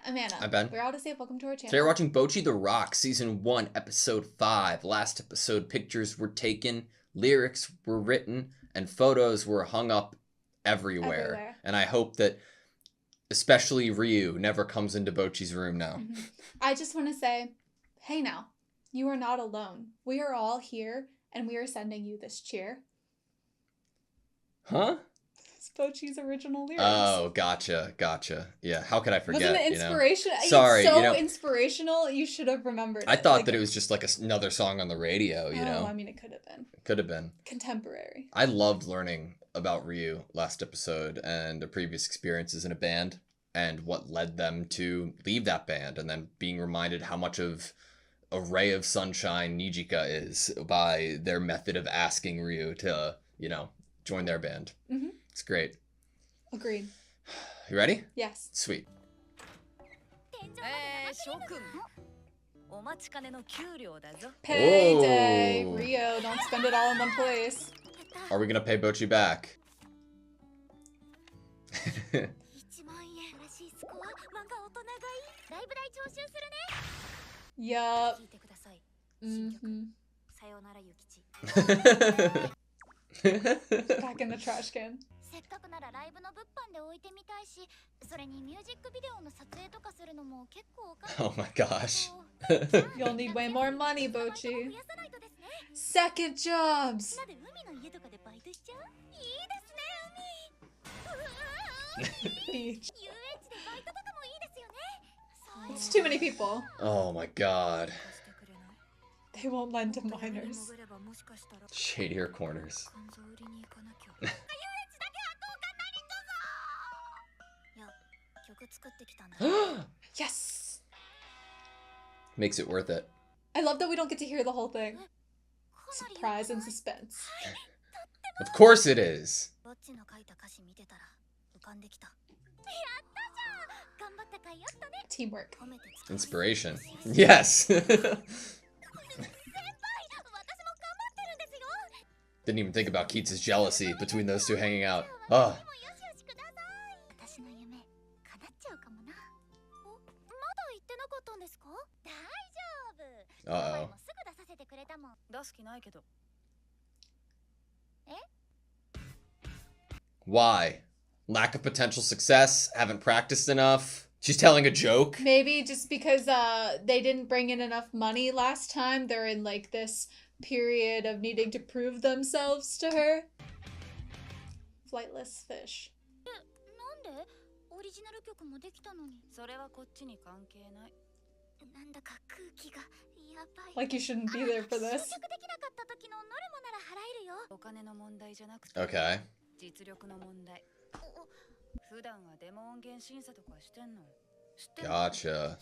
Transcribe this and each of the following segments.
I'm Anna. I'm Ben. We're AutoSave. Welcome to our channel. Today we're watching Bocchi The Rock, Season 1, Episode 5. Last episode, pictures were taken, lyrics were written, and photos were hung up everywhere. And I hope that especially Ryu never comes into Bocchi's room now. I just want to say, hey now, you are not alone. We are all here, and we are sending you this cheer. Huh? It's Bocchi's original lyrics. Oh, gotcha. Yeah, how could I forget? Wasn't it inspirational? Sorry, it's so inspirational. You should have remembered. I thought that it was just like another song on the radio. You know. I mean, it could have been. Could have been Contemporary. I loved learning about Ryu last episode and their previous experiences in a band and what led them to leave that band, and then being reminded how much of a ray of sunshine Nijika is by their method of asking Ryu to, join their band. Mm-hmm. It's great. Agreed. You ready? Yes. Sweet. Payday! Rio, don't spend it all in one place. Are we gonna pay Bocchi back? Yup. Mm-hmm. Back in the trash can. Oh my gosh. You'll need way more money, Bocchi. Second jobs! Beach. It's too many people. Oh my god. They won't lend to minors. Shadier corners. Yes! Makes it worth it. I love that we don't get to hear the whole thing. Surprise and suspense. Of course it is. Teamwork. Inspiration. Yes! Didn't even think about Keats' jealousy between those two hanging out. Oh. Uh-oh. Why? Lack of potential success? Haven't practiced enough? She's telling a joke? Maybe just because they didn't bring in enough money last time. They're in like this period of needing to prove themselves to her. Flightless fish. Like you shouldn't be there for this. Okay. Gotcha.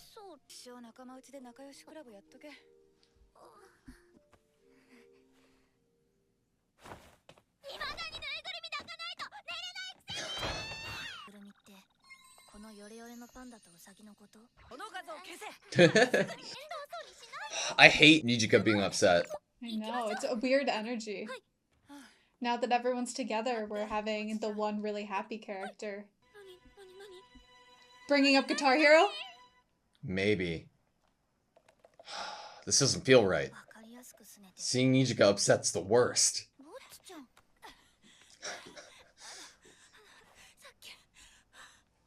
I hate Nijika being upset. I know, it's a weird energy. Now that everyone's together, we're having the one really happy character. Bringing up Guitar Hero? Maybe. This doesn't feel right. Seeing Nijika upset's the worst.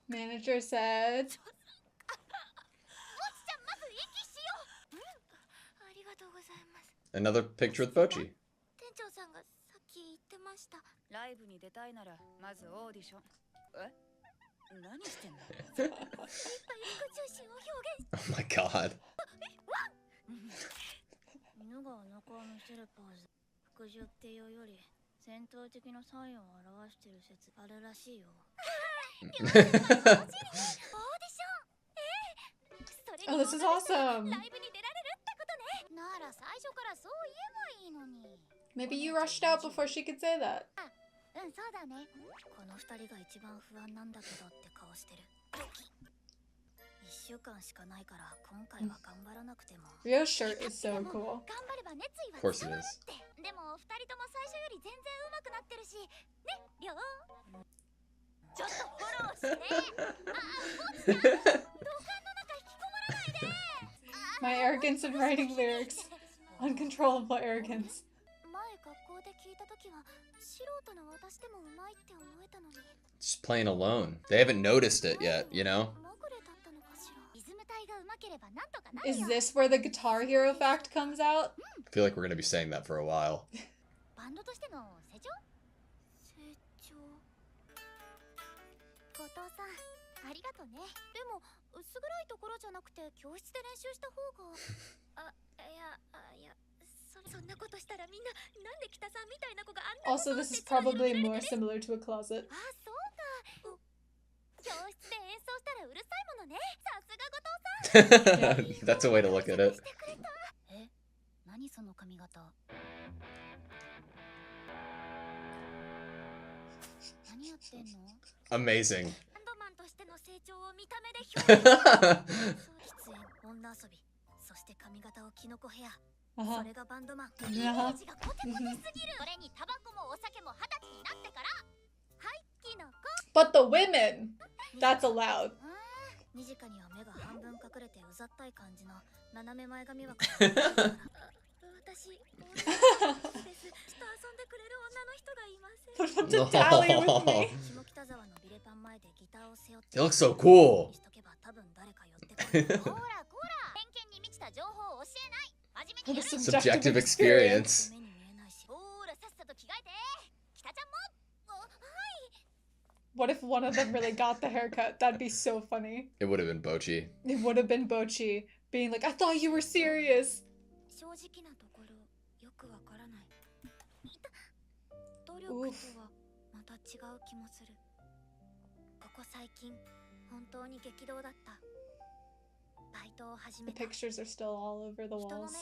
Manager said... Another picture with Bocchi. Oh my god. Oh, this is awesome. Maybe you rushed out before she could say that. Rio's shirt is so cool. Of course it is. My arrogance in writing lyrics. Uncontrollable arrogance. Just playing alone. They haven't noticed it yet, you know? Is this where the Guitar Hero fact comes out? I feel like we're gonna be saying that for a while. Also, this is probably more similar to a closet. That's a way to look at it. Amazing. Uh-huh. But the women! That's allowed. Put them to tally with me. They look so cool. The Subjective experience. What if one of them really got the haircut? That'd be so funny. It would have been Bocchi. It would have been Bocchi being like, I thought you were serious. Oof. The pictures are still all over the walls.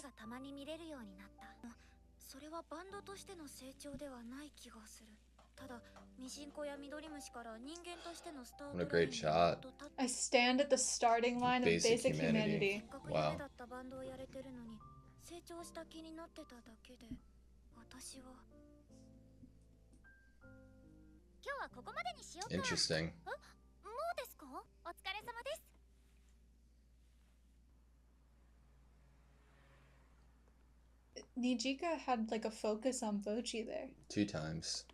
What a great shot. I stand at the starting line of basic humanity. Wow. Interesting. Nijika had like a focus on Bocchi there. 2 times.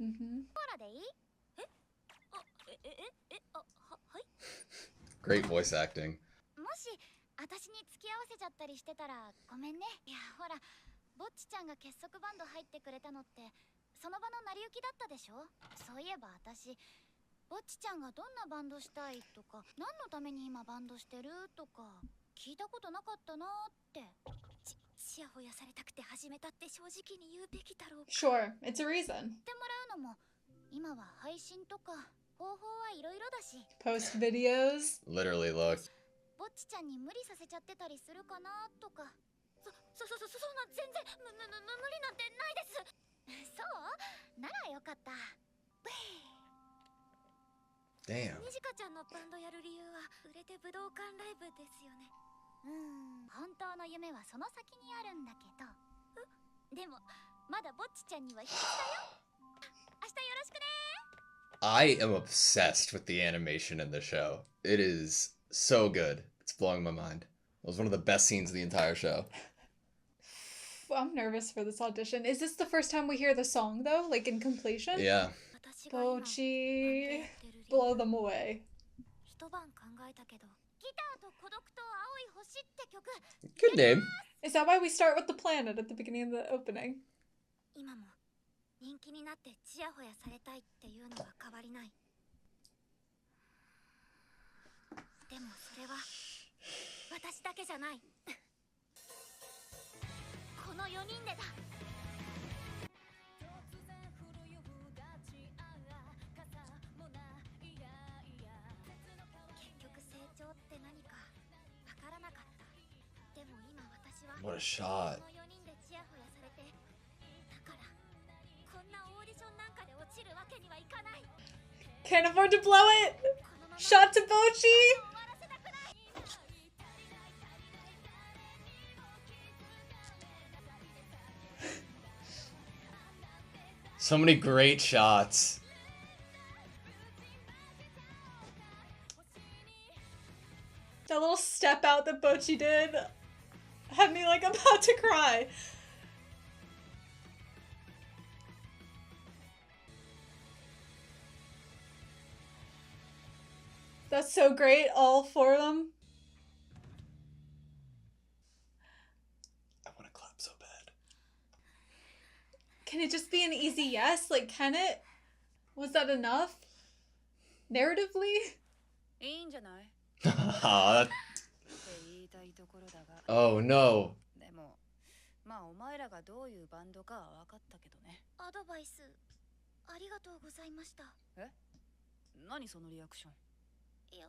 Great voice acting. Sure, it's a reason. Post videos. Literally, look. Damn. I am obsessed with the animation in the show. It is so good. It's blowing my mind. It was one of the best scenes of the entire show. I'm nervous for this audition. Is this the first time we hear the song though? Like in completion? Yeah. Bocchi, blow them away. Good name. Is that why we start with the planet at the beginning of the opening? What a shot. Can't afford to blow it! Shot to Bocchi! So many great shots. That little step out that Bocchi did. Had me like about to cry. That's so great, all four of them. I want to clap so bad. Can it just be an easy yes? Like, can it? Was that enough? Narratively? Oh no. でもまあお前らがどういうバンドかは分かったけどね。アドバイスありがとうございました。え？何そのリアクション？いや、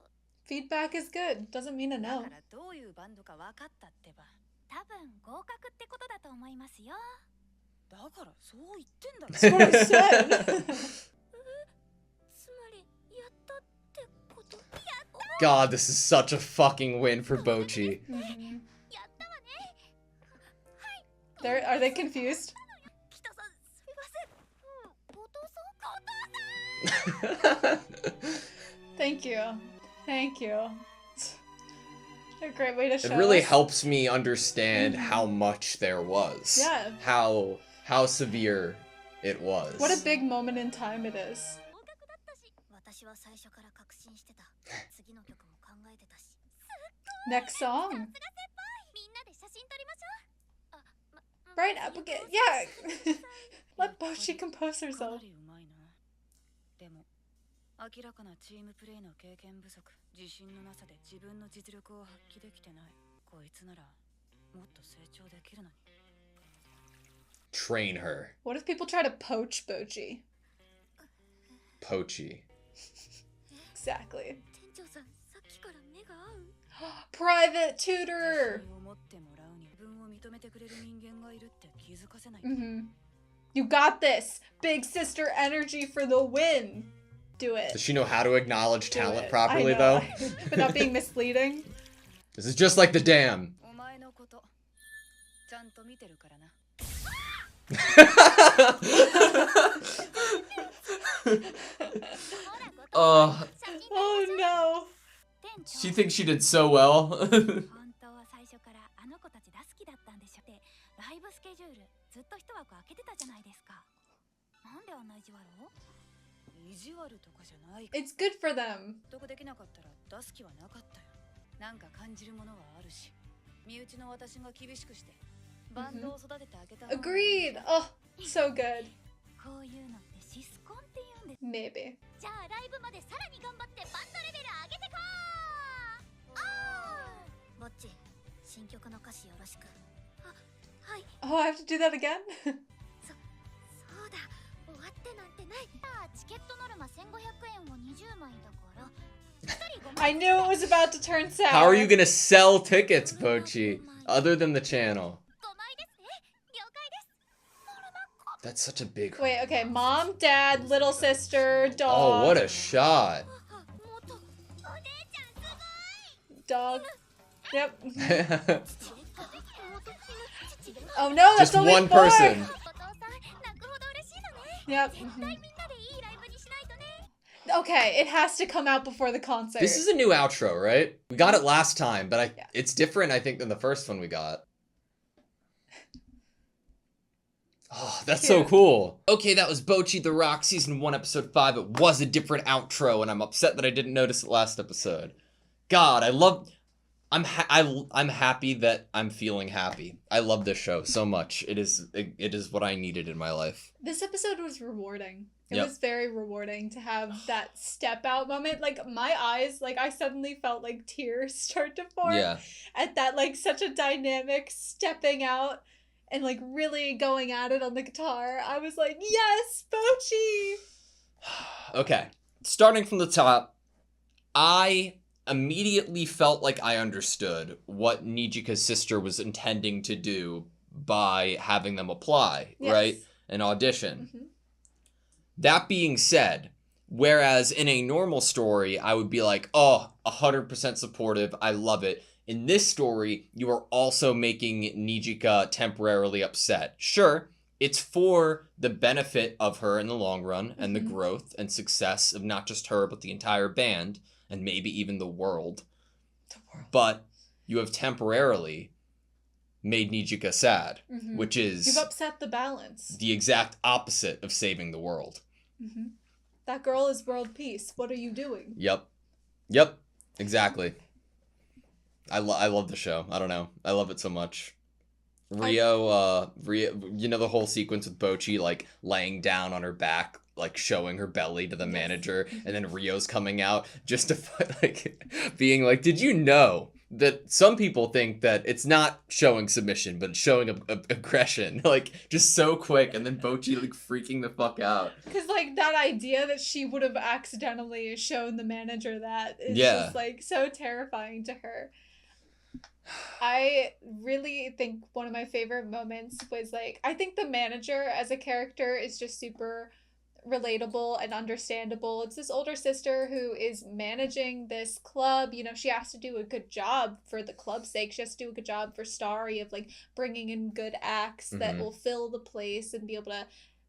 Feedback is good. Doesn't mean a だ no. からどういうバンドか分かったってば。多分合格ってことだと思いますよ。だからそう言ってんだろ。That's what I said. つまりやったってこと？やった。 God, this is such a fucking win for Bocchi. Mhm. やったわね。Are they confused? 北さんすみません。お父さん。 Thank you. Thank you. A great way to show It really us. helps me understand Mhm. how much there was. Yeah. How severe it was. What a big moment in time it is. 合格だったし。私は最初から確信してた。次の曲も考えてたし。 Next song. みんなで写真撮りましょう。あ、Right, Abigail. Yeah. Let Bocchi compose か herself. なりうまいな。でも明らかなチームプレーの経験不足、自信のなさで自分の実力を発揮できてない。こいつならもっと成長できるのに。 Train her. What if people try to poach Bocchi? Pochi. Exactly. 店長さん、さっきから目が合う。 Private tutor. 自信を持ってもらうに自分を認めてくれる人間がいるって気づかせない。 Mm-hmm. You got this. Big sister energy for the win. Do it. Does she know how to acknowledge Do talent it. properly I know. though? Without being misleading. This is just like the dam. お前のことちゃんと見てるからな。 Oh, Oh no. she thinks she did so well. 本当は最初からあの子たちが好きだったんでしょって。ライブスケジュールずっと一枠空けてたじゃないですか。なんであんな意地悪を？意地悪とかじゃない。 It's good for them. 納得できなかったら出す気はなかったよ。なんか感じるものはあるし、身内の私が厳しくしてバンドを育ててあげた方が。 Agreed. Oh, so good. こういうのってシスコンって言うんです。 Maybe. じゃあライブまでさらに頑張ってバンドレベル上げてこう。あー。ぼっち、新曲の歌詞よろしく。あ、はい。 Oh, I have to do that again? そうだ、終わってなんてない。あ、チケットノルマ1500円を20枚だから。 I knew it was about to turn sour. How are you gonna sell tickets, Bocchi? Other than the channel. That's such a big... Wait, okay. Mom, dad, little sister, dog. Oh, what a shot. Dog. Yep. Oh no, that's Just only one 4. person. Yep. Mhm. Okay, it has to come out before the concert. This is a new outro, right? We got it last time, but Yeah. it's different, I think, than the first one we got. Oh, that's so Cute. cool. Okay, that was Bocchi The Rock, Season 1, Episode 5. It was a different outro, and I'm upset that I didn't notice it last episode. God, I love... I'm happy that I'm feeling happy. I love this show so much. It is what I needed in my life. This episode was rewarding. It Yep. was very rewarding to have that step out moment. Like, my eyes, like, I suddenly felt like tears start to form. Yeah. At that, like, such a dynamic stepping out and, like, really going at it on the guitar. I was like, yes, Bocchi! Okay, starting from the top, I immediately felt like I understood what Nijika's sister was intending to do by having them apply, Yes. right? An audition. Mhm. That being said, whereas in a normal story, I would be like, oh, 100% supportive, I love it. In this story, you are also making Nijika temporarily upset. Sure, it's for the benefit of her in the long run and the Mhm. growth and success of not just her, but the entire band and maybe even the world. The world. But you have temporarily made Nijika sad, Mm-hmm. which is You've upset the balance. the exact opposite of saving the world. Mm-hmm. That girl is world peace. What are you doing? Yep, exactly. I love the show. I don't know. I love it so much. Rio, you know the whole sequence with Bocchi, like, laying down on her back, like, showing her belly to the Yes. manager, and then Rio's coming out just to, like, being like, did you know that some people think that it's not showing submission, but it's showing aggression? Like, just so quick, and then Bocchi, like, freaking the fuck out. Because, like, that idea that she would have accidentally shown the manager that is just, like, so terrifying to her. I really think one of my favorite moments was, like, I think the manager as a character is just super relatable and understandable. It's this older sister who is managing this club. You know, she has to do a good job for the club's sake. She has to do a good job for Starry of, like, bringing in good acts that will fill the place and be able to,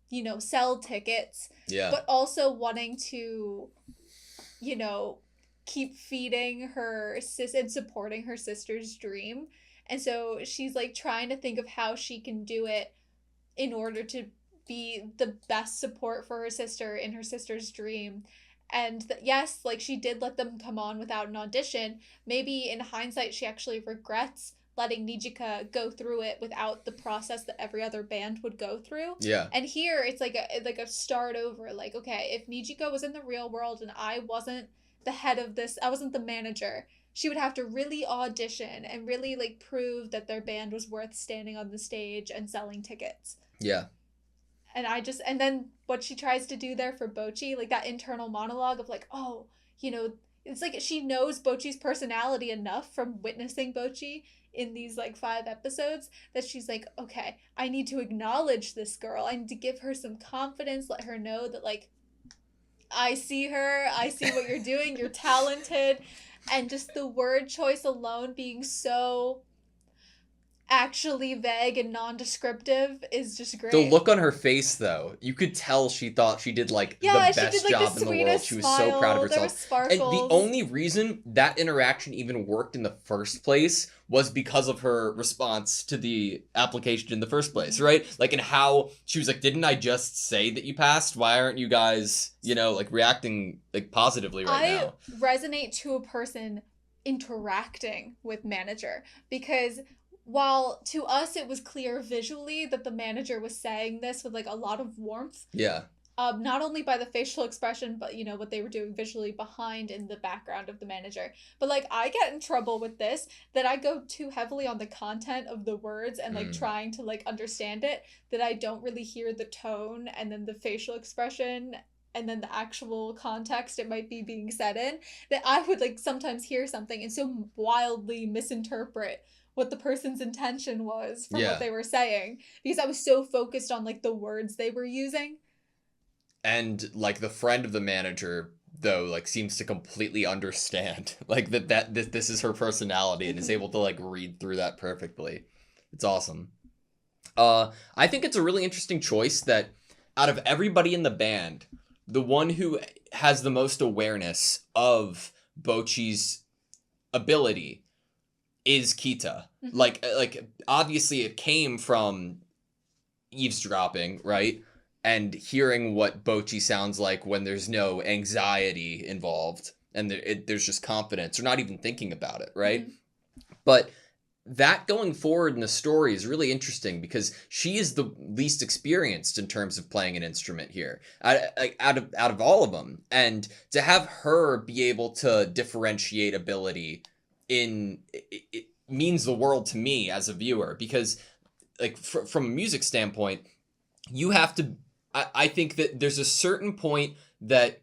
you know, sell tickets. Yeah. But also wanting to, you know, keep feeding her and supporting her sister's dream. And so she's, like, trying to think of how she can do it in order to be the best support for her sister in her sister's dream. And yes, like, she did let them come on without an audition. Maybe in hindsight she actually regrets letting Nijika go through it without the process that every other band would go through. Yeah. And here it's like a start over. Like, okay, if Nijika was in the real world and I wasn't the head of this, I wasn't the manager, she would have to really audition and really, like, prove that their band was worth standing on the stage and selling tickets. Yeah. And then what she tries to do there for Bocchi, like, that internal monologue of, like, oh, you know, it's like she knows Bocchi's personality enough from witnessing Bocchi in these, like, 5 episodes that she's like, okay, I need to acknowledge this girl. I need to give her some confidence, let her know that, like, I see her, I see what you're doing, you're talented. And just the word choice alone being so actually vague and non-descriptive is just great. The look on her face, though, you could tell she thought she did, like, the best job in the world. She was so proud of herself. And the only reason that interaction even worked in the first place was because of her response to the application in the first place, right? Like, and how she was like, didn't I just say that you passed? Why aren't you guys, you know, like, reacting, like, positively right now? I resonate to a person interacting with manager, because while to us it was clear visually that the manager was saying this with, like, a lot of warmth. Yeah. Not only by the facial expression, but, you know, what they were doing visually behind in the background of the manager. But, like, I get in trouble with this, that I go too heavily on the content of the words and, like, trying to, like, understand it, that I don't really hear the tone and then the facial expression and then the actual context it might be being said in, that I would, like, sometimes hear something and so wildly misinterpret what the person's intention was from what they were saying, because I was so focused on, like, the words they were using. And, like, the friend of the manager, though, like, seems to completely understand, like, that this is her personality and is able to, like, read through that perfectly. It's awesome. I think it's a really interesting choice that out of everybody in the band, the one who has the most awareness of Bocchi's ability is Kita. Like, obviously it came from eavesdropping, right? And hearing what Bocchi sounds like when there's no anxiety involved and there's just confidence, or not even thinking about it, right? But that going forward in the story is really interesting because she is the least experienced in terms of playing an instrument here out of all of them. And to have her be able to differentiate ability it means the world to me as a viewer, because, like, from a music standpoint, you have to, I think that there's a certain point that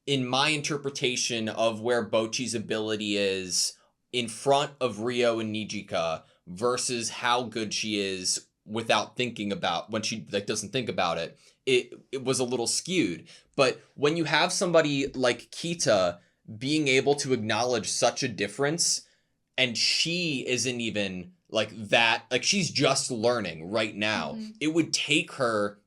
in my interpretation of where Bocchi's ability is in front of Rio and Nijika versus how good she is without thinking about, when she, like, doesn't think about it, it was a little skewed. But when you have somebody like Kita being able to acknowledge such a difference, and she isn't even like that, like, she's just learning right now, it would take her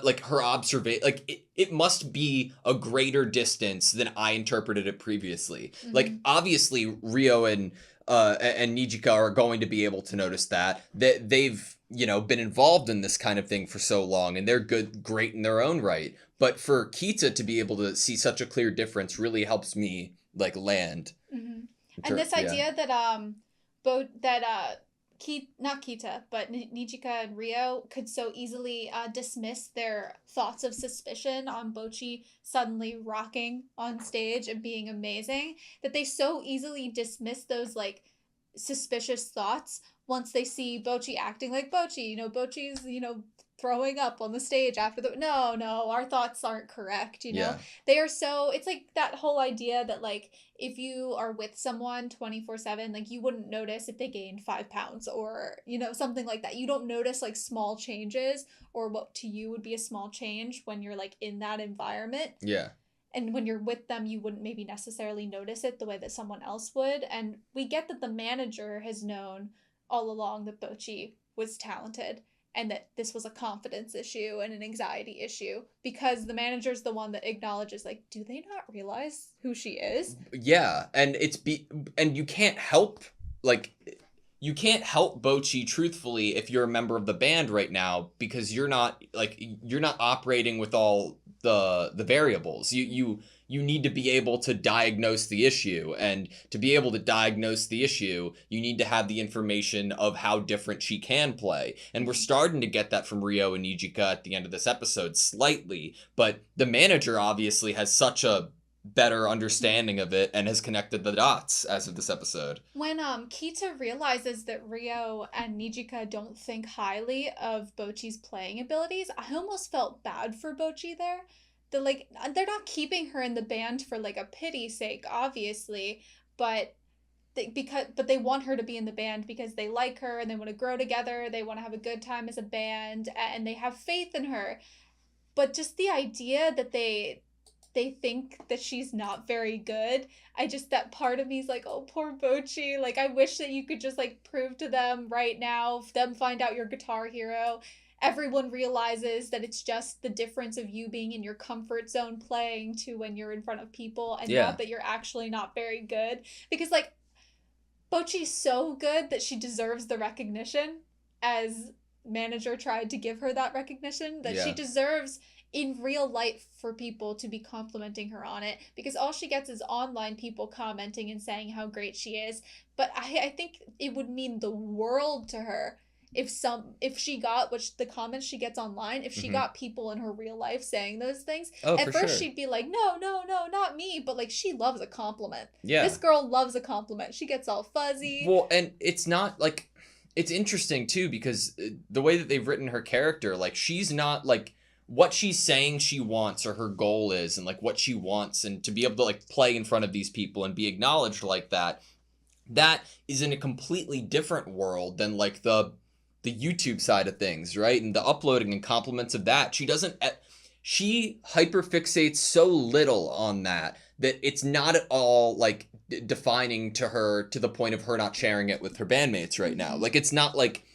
like, her observation, like, it must be a greater distance than I interpreted it previously. Like, obviously Rio and and Nijika are going to be able to notice that. They've, been involved in this kind of thing for so long, and they're great in their own right. But for Kita to be able to see such a clear difference really helps me, like, land. Mm-hmm. And this idea that, not Kita, but Nijika and Rio could so easily dismiss their thoughts of suspicion on Bocchi suddenly rocking on stage and being amazing, that they so easily dismiss those, like, suspicious thoughts once they see Bocchi acting like Bocchi. Bocchi's, throwing up on the stage after no, our thoughts aren't correct. Yeah. They are so, it's like that whole idea that, like, if you are with someone 24/7, like, you wouldn't notice if they gained 5 pounds or, something like that. You don't notice, like, small changes or what to you would be a small change when you're, like, in that environment. Yeah. And when you're with them, you wouldn't maybe necessarily notice it the way that someone else would. And we get that the manager has known all along that Bocchi was talented and that this was a confidence issue and an anxiety issue, because the manager's the one that acknowledges, like, do they not realize who she is? Yeah, and and you can't help, like, Bocchi truthfully if you're a member of the band right now, because you're not operating with all the variables. You need to be able to diagnose the issue, and to be able to diagnose the issue, you need to have the information of how different she can play. And we're starting to get that from Rio and Nijika at the end of this episode slightly, but the manager obviously has such a better understanding of it and has connected the dots as of this episode. When Kita realizes that Rio and Nijika don't think highly of Bocchi's playing abilities, I almost felt bad for Bocchi there. They're not keeping her in the band for, like, a pity sake, obviously, but they want her to be in the band because they like her and they want to grow together, they want to have a good time as a band, and they have faith in her. But just the idea that they think that she's not very good, that part of me is like, oh, poor Bocchi. Like, I wish that you could just, like, prove to them right now, them find out your Guitar Hero, everyone realizes that it's just the difference of you being in your comfort zone playing to when you're in front of people, and not that you're actually not very good. Because, like, Bocchi's so good that she deserves the recognition, as manager tried to give her that recognition, that she deserves in real life for people to be complimenting her on it, because all she gets is online people commenting and saying how great she is. But I think it would mean the world to her if she got the comments she gets online, if she got people in her real life saying those things. At first she'd be like, no, not me, but, like, she loves a compliment. This girl loves a compliment. She gets all fuzzy. Well, and it's not, like, it's interesting too, because the way that they've written her character, like, she's not, like, what she's saying she wants or her goal is, and, like, what she wants, and to be able to, like, play in front of these people and be acknowledged like that is in a completely different world than, like, the YouTube side of things, right? And the uploading and compliments of that. She hyperfixates so little on that it's not at all, like, defining to her, to the point of her not sharing it with her bandmates right now. Like, it's not like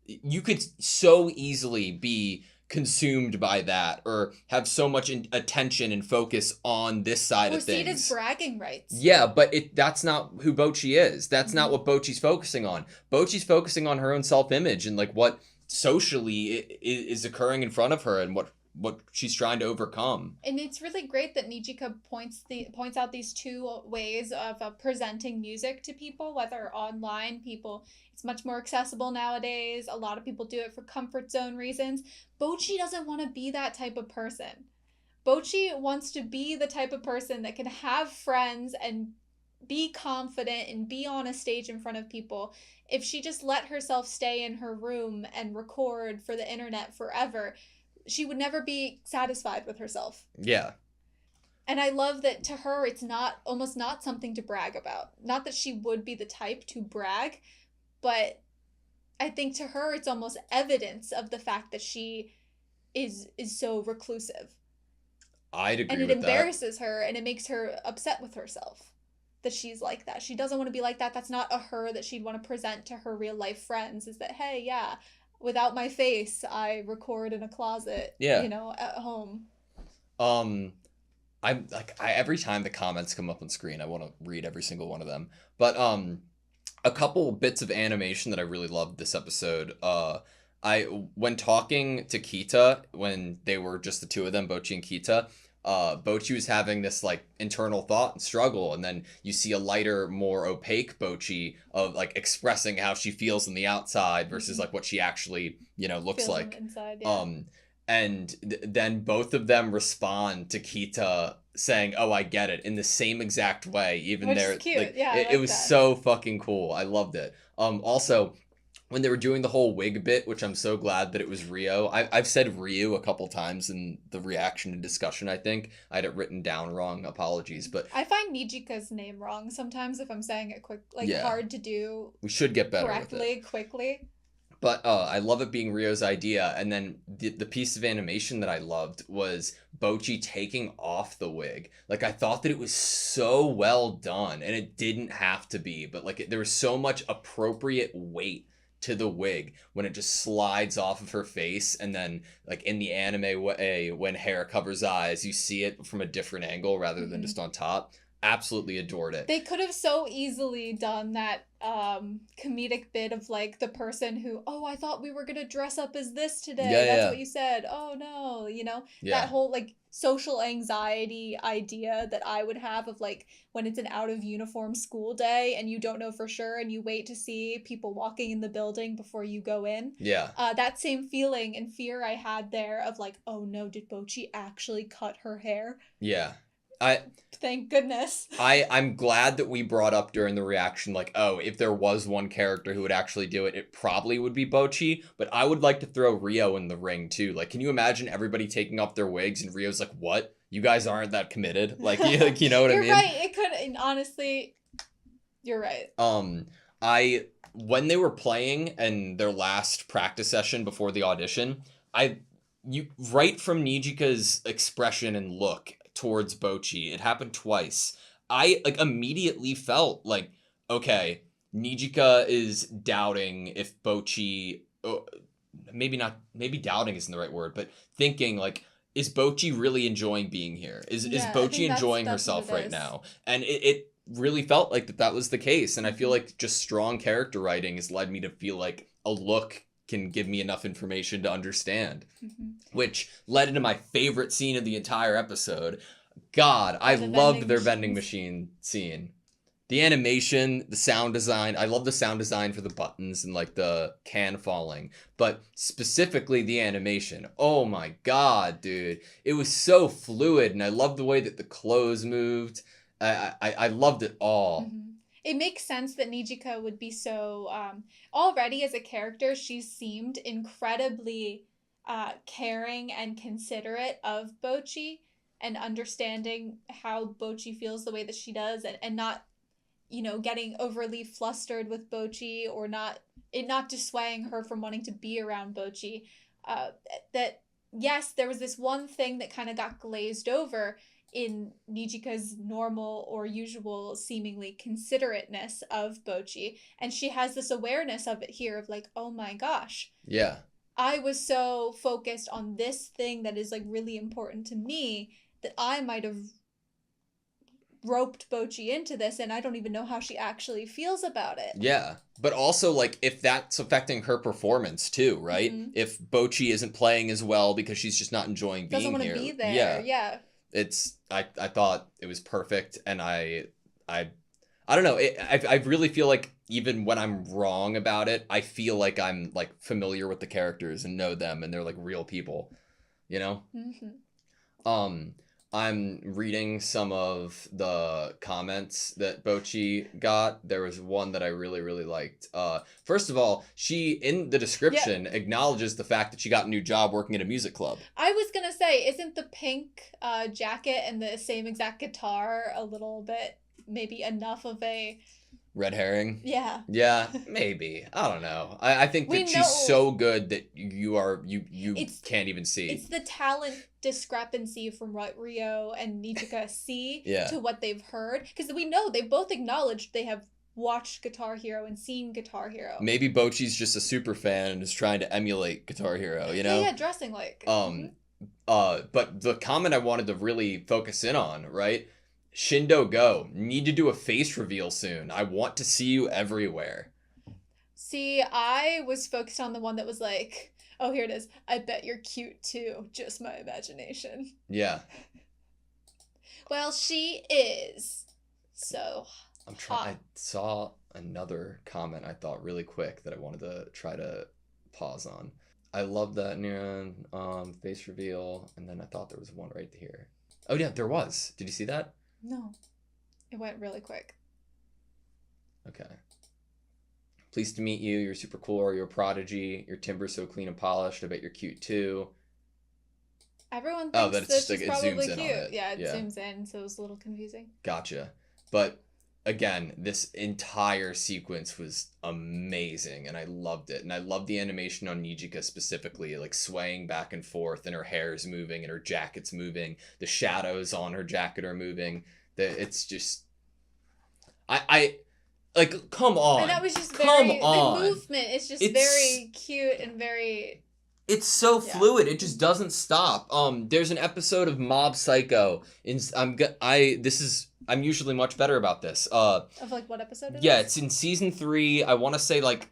you could so easily be consumed by that, or have so much attention and focus on this side of things. Or see it as bragging rights. Yeah, but that's not who Bocchi is. That's not what Bocchi's focusing on. Bocchi's focusing on her own self-image and, like, what socially is occurring in front of her, and what she's trying to overcome. And it's really great that Nijika points out these two ways of presenting music to people, whether online people. It's much more accessible nowadays. A lot of people do it for comfort zone reasons. Bocchi doesn't want to be that type of person. Bocchi wants to be the type of person that can have friends and be confident and be on a stage in front of people. If she just let herself stay in her room and record for the internet forever, she would never be satisfied with herself. Yeah. And I love that to her, it's almost not something to brag about. Not that she would be the type to brag, but I think to her, it's almost evidence of the fact that she is so reclusive. I'd agree with that. And it embarrasses her, and it makes her upset with herself that she's like that. She doesn't want to be like that. That's not a her that she'd want to present to her real life friends, is that, hey, yeah, without my face, I record in a closet, at home. I'm like, every time the comments come up on screen, I want to read every single one of them. But a couple bits of animation that I really loved this episode. When talking to Kita, when they were just the two of them, Bocchi and Kita, Bocchi was having this like internal thought and struggle, and then you see a lighter, more opaque Bocchi of like expressing how she feels on the outside versus like what she actually, looks Feels like. inside, yeah. And then both of them respond to Kita saying, "Oh, I get it," in the same exact way. Even Which there, is cute. like, Yeah, it was so fucking cool. I loved it. Also, when they were doing the whole wig bit, which I'm so glad that it was Rio. I've said Ryu a couple times in the reaction and discussion, I think. I had it written down wrong. Apologies. But I find Nijika's name wrong sometimes if I'm saying it quick, hard to do. We should get better correctly, with it. quickly. But I love it being Rio's idea. And then the piece of animation that I loved was Bocchi taking off the wig. Like, I thought that it was so well done, and it didn't have to be. But, like, there was so much appropriate weight to the wig when it just slides off of her face. And then, like, in the anime way, when hair covers eyes, you see it from a different angle rather than just on top. Absolutely adored it. They could have so easily done that comedic bit of like the person who, oh, I thought we were gonna dress up as this today. That's what you said. Oh no, that whole like social anxiety idea that I would have of like when it's an out of uniform school day and you don't know for sure and you wait to see people walking in the building before you go in. Yeah. That same feeling and fear I had there of like, oh no, did Bocchi actually cut her hair? Yeah. Thank goodness. I'm glad that we brought up during the reaction, like, oh, if there was one character who would actually do it, it probably would be Bocchi, but I would like to throw Rio in the ring too. Like, can you imagine everybody taking off their wigs and Rio's like, what? You guys aren't that committed? Like, you know what I mean? You're right. It could, and honestly, you're right. When they were playing and their last practice session before the audition, right from Nijika's expression and look towards Bocchi, it happened twice. I like immediately felt like, okay, Nijika is doubting if Bocchi, maybe doubting isn't the right word, but thinking like, is Bocchi really enjoying being here? Is Bocchi enjoying herself right now? And it really felt like that was the case. And I feel like just strong character writing has led me to feel like a look can give me enough information to understand, which led into my favorite scene of the entire episode. God, I loved their vending machine scene. The animation, the sound design. I love the sound design for the buttons and like the can falling, but specifically the animation. Oh my God, dude. It was so fluid, and I loved the way that the clothes moved. I loved it all. It makes sense that Nijika would be so, already as a character, she seemed incredibly caring and considerate of Bocchi and understanding how Bocchi feels the way that she does and not, getting overly flustered with Bocchi or not dissuading her from wanting to be around Bocchi. That, yes, there was this one thing that kind of got glazed over in Nijika's normal or usual seemingly considerateness of Bocchi, and she has this awareness of it here of like, oh my gosh, yeah, I was so focused on this thing that is like really important to me that I might have roped Bocchi into this, and I don't even know how she actually feels about it. Yeah, but also like if that's affecting her performance too, right? If Bocchi isn't playing as well because she's just not enjoying being here. Doesn't want to be there. Yeah. I thought it was perfect, and I don't know. I really feel like even when I'm wrong about it, I feel like I'm like familiar with the characters and know them, and they're like real people, I'm reading some of the comments that Bocchi got. There was one that I really, really liked. First of all, she, in the description, acknowledges the fact that she got a new job working at a music club. I was going to say, isn't the pink jacket and the same exact guitar a little bit, maybe enough of a... red herring? Yeah. Yeah, maybe. I don't know. I think that she's so good that you can't even see. It's the talent discrepancy from what Rio and Nijika see to what they've heard. Because we know they both acknowledged they have watched Guitar Hero and seen Guitar Hero. Maybe Bocchi's just a super fan and is trying to emulate Guitar Hero, Yeah, dressing like. But the comment I wanted to really focus in on, right, Shindo Go, need to do a face reveal soon. I want to see you everywhere. See, I was focused on the one that was like, oh, here it is. I bet you're cute too. Just my imagination. Yeah. Well, she is. So I saw another comment I thought really quick that I wanted to try to pause on. I love that new face reveal, and then I thought there was one right here. Oh yeah, there was. Did you see that? No. It went really quick. Okay. Pleased to meet you. You're super cool. Or you're a prodigy. Your timber's so clean and polished. I bet you're cute too. Everyone thinks that she's like, probably cute. Yeah, it yeah. zooms in, so it was a little confusing. Gotcha. But again, this entire sequence was amazing, and I loved it. And I loved the animation on Nijika specifically, like swaying back and forth, and her hair's moving, and her jacket's moving. The shadows on her jacket are moving. It's just, I like, come on. And that was just very, the movement is just very cute and very... It's so fluid. It just doesn't stop. There's an episode of Mob Psycho. I'm usually much better about this. Of like what episode? Yeah, it's in season 3. I want to say like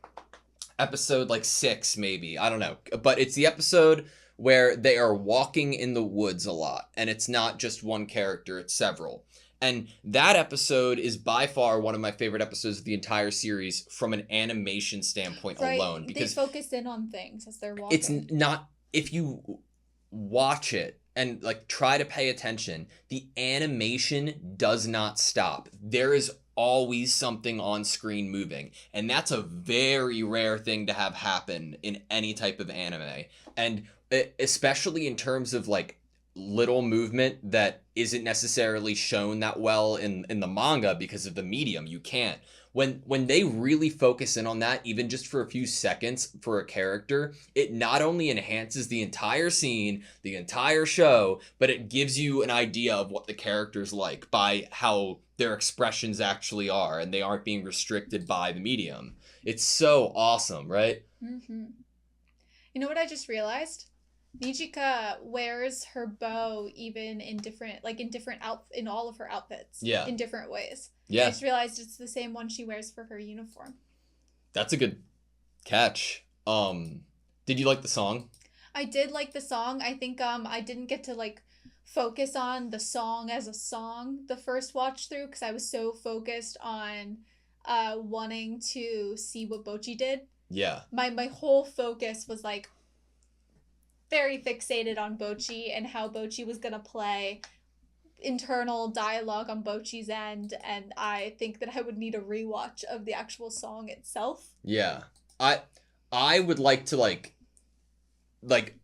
episode like 6 maybe. I don't know. But it's the episode where they are walking in the woods a lot, and it's not just one character, it's several. And that episode is by far one of my favorite episodes of the entire series from an animation standpoint alone. Because they focus in on things as they're walking. It's not, if you watch it and like try to pay attention, the animation does not stop. There is always something on screen moving. And that's a very rare thing to have happen in any type of anime. And especially in terms of like little movement that isn't necessarily shown that well in the manga because of the medium. You can't. When they really focus in on that, even just for a few seconds for a character, it not only enhances the entire scene, the entire show, but it gives you an idea of what the character's like by how their expressions actually are, and they aren't being restricted by the medium. It's so awesome, right? Mm-hmm. You know what I just realized? Nijika wears her bow even in all of her outfits. Yeah. In different ways. Yeah. I just realized it's the same one she wears for her uniform. That's a good catch. Did you like the song? I did like the song. I think I didn't get to like focus on the song as a song the first watch through because I was so focused on wanting to see what Bocchi did. Yeah. My whole focus was like very fixated on Bocchi and how Bocchi was going to play internal dialogue on Bocchi's end, and I think that I would need a rewatch of the actual song itself. Yeah. I would like to like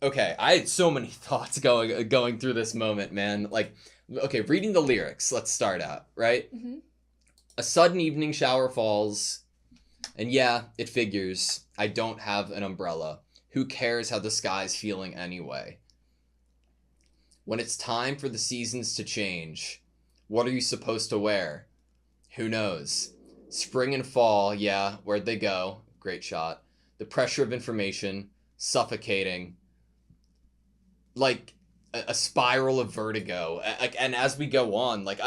okay, I had so many thoughts going through this moment, man. Like, okay, reading the lyrics, let's start out, right? Mm-hmm. A sudden evening shower falls, and yeah, it figures. I don't have an umbrella. Who cares how the sky's feeling anyway? When it's time for the seasons to change, what are you supposed to wear? Who knows? Spring and fall, yeah, where'd they go? Great shot. The pressure of information, suffocating. Like a spiral of vertigo. And as we go on, like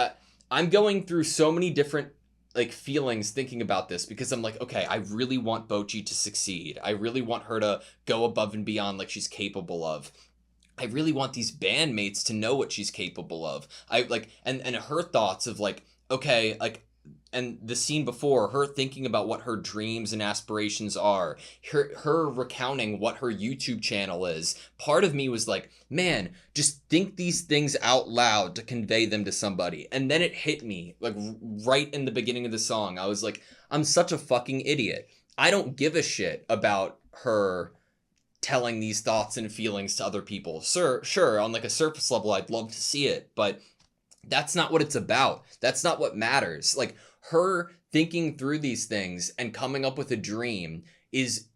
I'm going through so many different like feelings thinking about this because I'm like, okay, I really want Bocchi to succeed. I really want her to go above and beyond like she's capable of. I really want these bandmates to know what she's capable of. I like, and her thoughts of like, okay, like, and the scene before, her thinking about what her dreams and aspirations are, her recounting what her YouTube channel is. Part of me was like, man, just think these things out loud to convey them to somebody. And then it hit me, like right in the beginning of the song. I was like, I'm such a fucking idiot. I don't give a shit about her telling these thoughts and feelings to other people. Sure, on like a surface level, I'd love to see it, but that's not what it's about. That's not what matters. Like, her thinking through these things and coming up with a dream is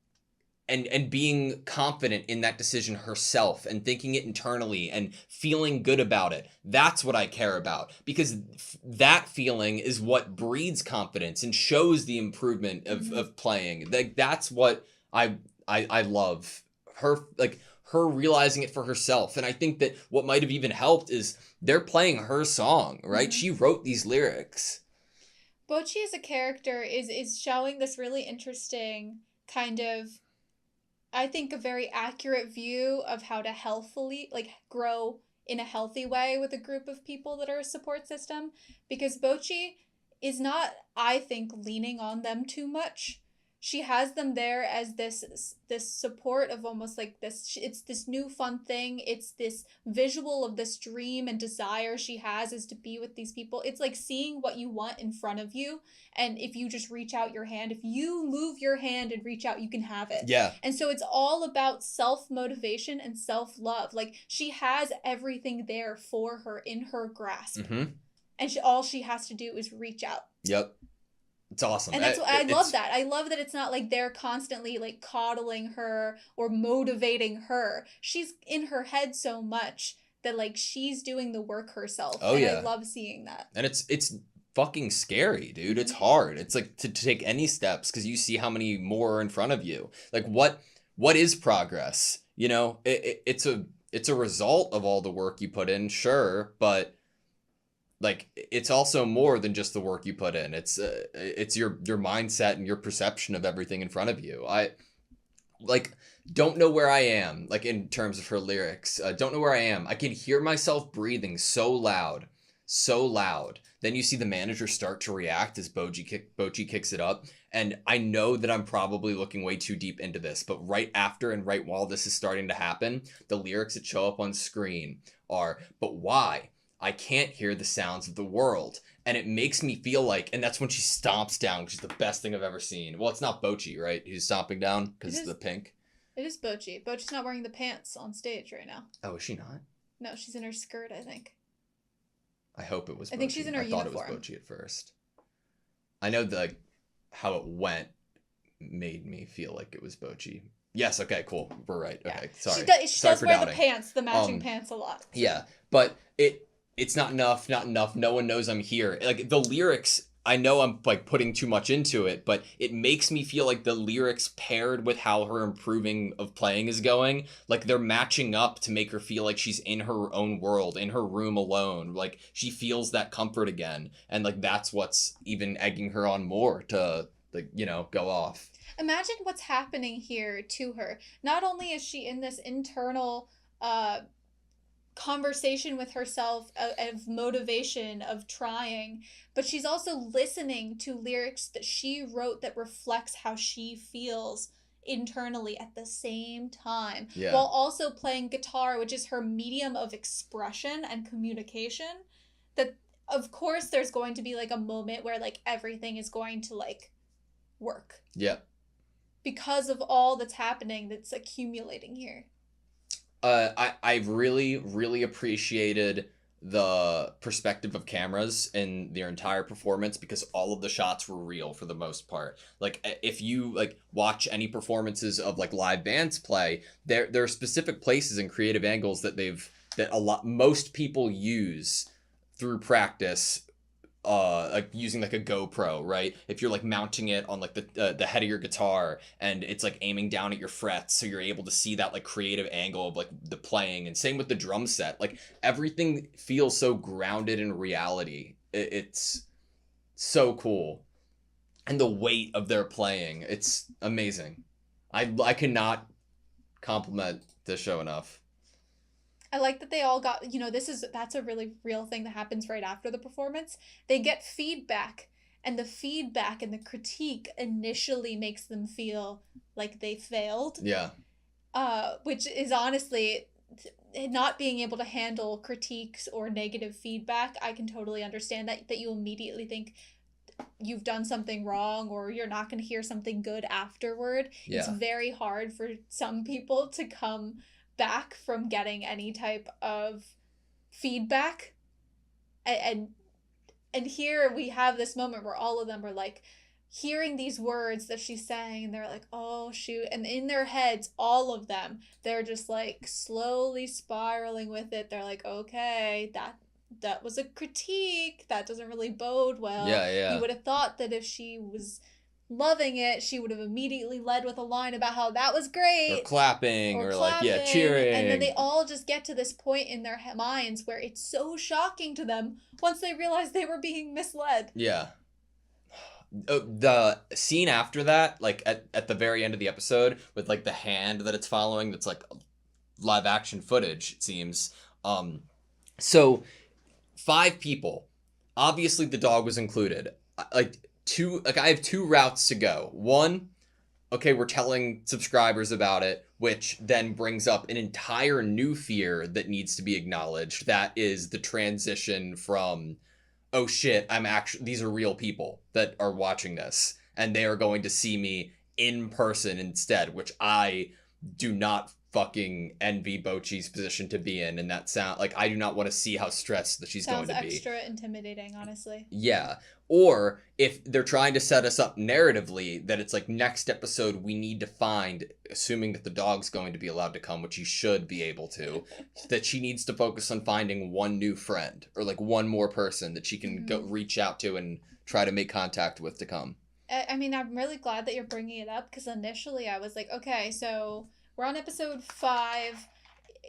and being confident in that decision herself and thinking it internally and feeling good about it. That's what I care about, because that feeling is what breeds confidence and shows the improvement of playing. Like, that's what I love. her realizing it for herself. And I think that what might have even helped is they're playing her song, right? She wrote these lyrics. Bocchi as a character is showing this really interesting kind of, I think, a very accurate view of how to healthfully, like, grow in a healthy way with a group of people that are a support system. Because Bocchi is not, I think, leaning on them too much. She has them there as this support of almost like this, it's this new fun thing. It's this visual of this dream and desire she has is to be with these people. It's like seeing what you want in front of you. And if you just reach out your hand, if you move your hand and reach out, you can have it. Yeah. And so it's all about self-motivation and self-love. Like, she has everything there for her in her grasp. And all she has to do is reach out. Yep. It's awesome. And that's what I love that. I love that it's not like they're constantly like coddling her or motivating her. She's in her head so much that like she's doing the work herself. Oh, and I love seeing that. And it's fucking scary, dude. It's hard. It's like to take any steps because you see how many more are in front of you. Like what is progress? You know, it's a result of all the work you put in, sure, but like it's also more than just the work you put in. It's your mindset and your perception of everything in front of you. I like don't know where I am, like in terms of her lyrics. Don't know where I am. I can hear myself breathing so loud. Then you see the manager start to react as Bocchi kicks it up. And I know that I'm probably looking way too deep into this, but right after and right while this is starting to happen, the lyrics that show up on screen are, but why? I can't hear the sounds of the world. And it makes me feel like, and that's when she stomps down, which is the best thing I've ever seen. Well, it's not Bocchi, right? Who's stomping down because it's the pink. It is Bocchi. Bocchi's not wearing the pants on stage right now. Oh, is she not? No, she's in her skirt, I think. I hope it was Bocchi. I think she's in her uniform. I thought it was Bocchi at first. I know how it went made me feel like it was Bocchi. Yes, okay, cool. We're right. Yeah. Okay, sorry. She does wear the pants, the matching pants a lot. So. Yeah, but it's not enough. No one knows I'm here. Like the lyrics, I know I'm like putting too much into it, but it makes me feel like the lyrics paired with how her improving of playing is going, like they're matching up to make her feel like she's in her own world, in her room alone. Like she feels that comfort again. And like that's what's even egging her on more to like, you know, go off. Imagine what's happening here to her. Not only is she in this internal conversation with herself of motivation, of trying, but she's also listening to lyrics that she wrote that reflects how she feels internally at the same time, while also playing guitar, which is her medium of expression and communication. That of course there's going to be like a moment where like everything is going to like work. Yeah. Because of all that's happening that's accumulating here. I've really, really appreciated the perspective of cameras in their entire performance because all of the shots were real for the most part. Like if you like watch any performances of like live bands play, there are specific places and creative angles that most people use through practice. Like using like a GoPro, right? If you're like mounting it on like the head of your guitar and it's like aiming down at your frets, so you're able to see that like creative angle of like the playing. And same with the drum set, like everything feels so grounded in reality. It's so cool, and the weight of their playing, it's amazing. I cannot compliment this show enough. I like that they all got, you know, that's a really real thing that happens right after the performance. They get feedback, and the feedback and the critique initially makes them feel like they failed. Yeah. Which is honestly, not being able to handle critiques or negative feedback, I can totally understand that you immediately think you've done something wrong or you're not going to hear something good afterward. Yeah. It's very hard for some people to come back from getting any type of feedback, and here we have this moment where all of them are like hearing these words that she's saying and they're like, oh shoot, and in their heads, all of them, they're just like slowly spiraling with it. They're like, okay, that was a critique, that doesn't really bode well. Yeah. You would have thought that if she was loving it, she would have immediately led with a line about how that was great. Or clapping, or like, yeah, cheering. And then they all just get to this point in their minds where it's so shocking to them once they realize they were being misled. Yeah. The scene after that, like at the very end of the episode, with like the hand that it's following, that's like live action footage, it seems. So 5 people. Obviously the dog was included. I have 2 routes to go. One, okay, we're telling subscribers about it, which then brings up an entire new fear that needs to be acknowledged. That is the transition from, oh shit, these are real people that are watching this, and they are going to see me in person instead, which I do not fucking envy Bocchi's position to be in, and that sound like I do not want to see how stressed that she's going to be. Sounds extra intimidating, honestly. Yeah. Or if they're trying to set us up narratively, that it's like next episode we need to find, assuming that the dog's going to be allowed to come, which he should be able to, that she needs to focus on finding one new friend or like one more person that she can go reach out to and try to make contact with to come. I mean, I'm really glad that you're bringing it up, because initially I was like, okay, so we're on episode 5.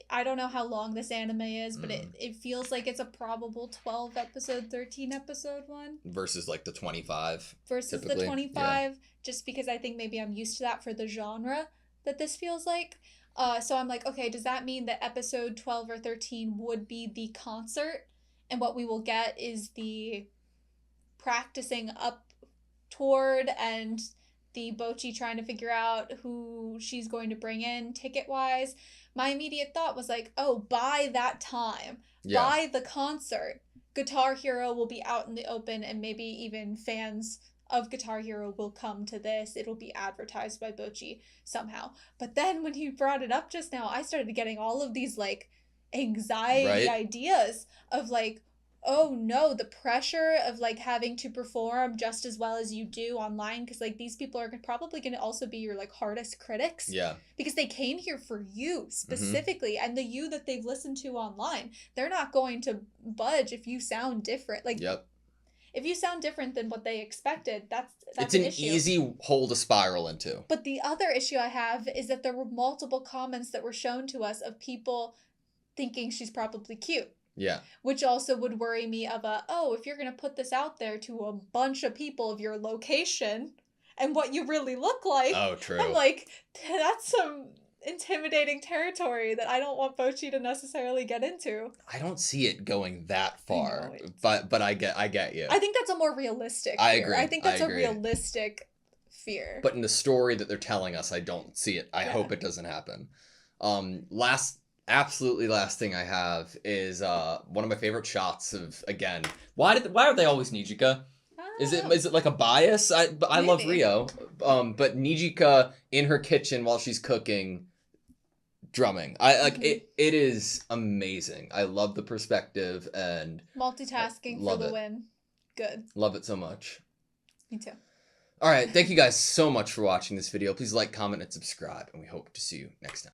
I don't know how long this anime is, but it feels like it's a probable 12 episode, 13 episode one. Versus like the 25. Versus typically. The 25, just because I think maybe I'm used to that for the genre that this feels like. So I'm like, okay, does that mean that episode 12 or 13 would be the concert? And what we will get is the practicing up toward and the Bocchi trying to figure out who she's going to bring in ticket-wise. My immediate thought was like, oh, by that time, by the concert, Guitar Hero will be out in the open, and maybe even fans of Guitar Hero will come to this. It'll be advertised by Bocchi somehow. But then when you brought it up just now, I started getting all of these like anxiety ideas of like, oh no, the pressure of like having to perform just as well as you do online, because like these people are probably going to also be your like hardest critics. Yeah. Because they came here for you specifically, and the you that they've listened to online, they're not going to budge if you sound different. Like, if you sound different than what they expected, that's it's an easy hole to spiral into. But the other issue I have is that there were multiple comments that were shown to us of people thinking she's probably cute. Yeah. Which also would worry me of if you're going to put this out there to a bunch of people of your location and what you really look like. Oh, true. I'm like, that's some intimidating territory that I don't want Bocchi to necessarily get into. I don't see it going that far, but I get you. I think that's a more realistic fear. I agree. I think that's a realistic fear. But in the story that they're telling us, I don't see it. I hope it doesn't happen. Absolutely last thing I have is one of my favorite shots of, again, why are they always Nijika? Is it like a bias? I love Rio, but Nijika in her kitchen while she's cooking, drumming. It is amazing. I love the perspective and multitasking for the win. Good. Love it so much. Me too. All right, thank you guys so much for watching this video. Please like, comment, and subscribe, and we hope to see you next time.